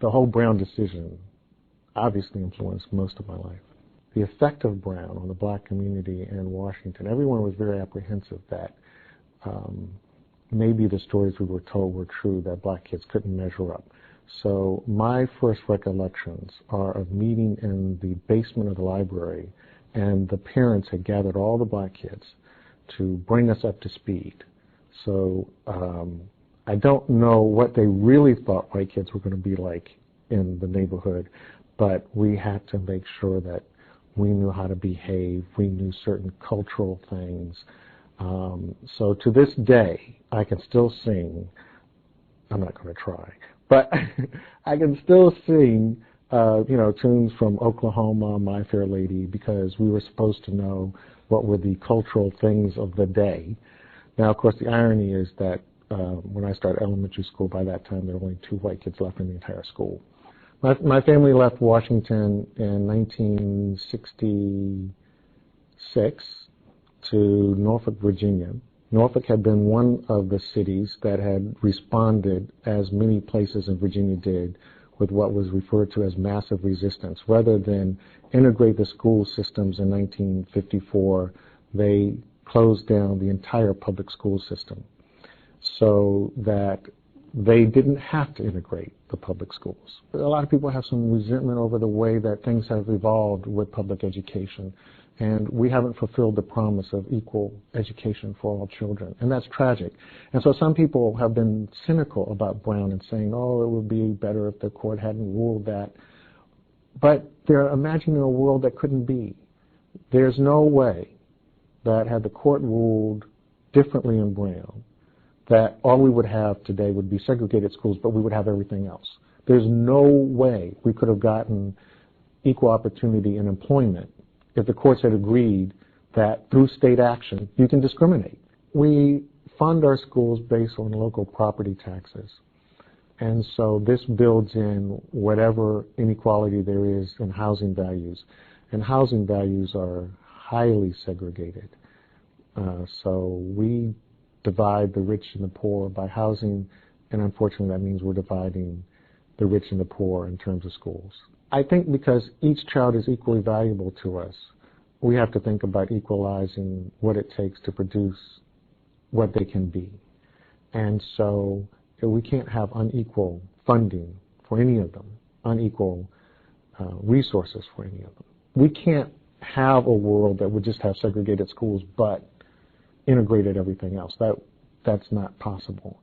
the whole Brown decision obviously influenced most of my life. The effect of Brown on the black community in Washington, everyone was very apprehensive that maybe the stories we were told were true, that black kids couldn't measure up. So my first recollections are of meeting in the basement of the library, and the parents had gathered all the black kids to bring us up to speed. So I don't know what they really thought white kids were going to be like in the neighborhood, but we had to make sure that we knew how to behave, we knew certain cultural things. So to this day, I can still sing. I'm not going to try, but I can still sing, tunes from Oklahoma, My Fair Lady, because we were supposed to know what were the cultural things of the day. Now, of course, the irony is that when I started elementary school, by that time, there were only 2 white kids left in the entire school. My family left Washington in 1966 to Norfolk, Virginia. Norfolk had been one of the cities that had responded, as many places in Virginia did, with what was referred to as massive resistance. Rather than integrate the school systems in 1954, they closed down the entire public school system so that they didn't have to integrate the public schools. A lot of people have some resentment over the way that things have evolved with public education, and we haven't fulfilled the promise of equal education for all children, and that's tragic. And so some people have been cynical about Brown and saying, oh, it would be better if the court hadn't ruled that. But they're imagining a world that couldn't be. There's no way that had the court ruled differently in Brown, that all we would have today would be segregated schools, but we would have everything else. There's no way we could have gotten equal opportunity in employment if the courts had agreed that through state action, you can discriminate. We fund our schools based on local property taxes. And so this builds in whatever inequality there is in housing values. And housing values are highly segregated. So we divide the rich and the poor by housing, and unfortunately that means we're dividing the rich and the poor in terms of schools. I think because each child is equally valuable to us, we have to think about equalizing what it takes to produce what they can be. And so we can't have unequal funding for any of them, unequal resources for any of them. We can't have a world that would just have segregated schools but integrated everything else. That's not possible.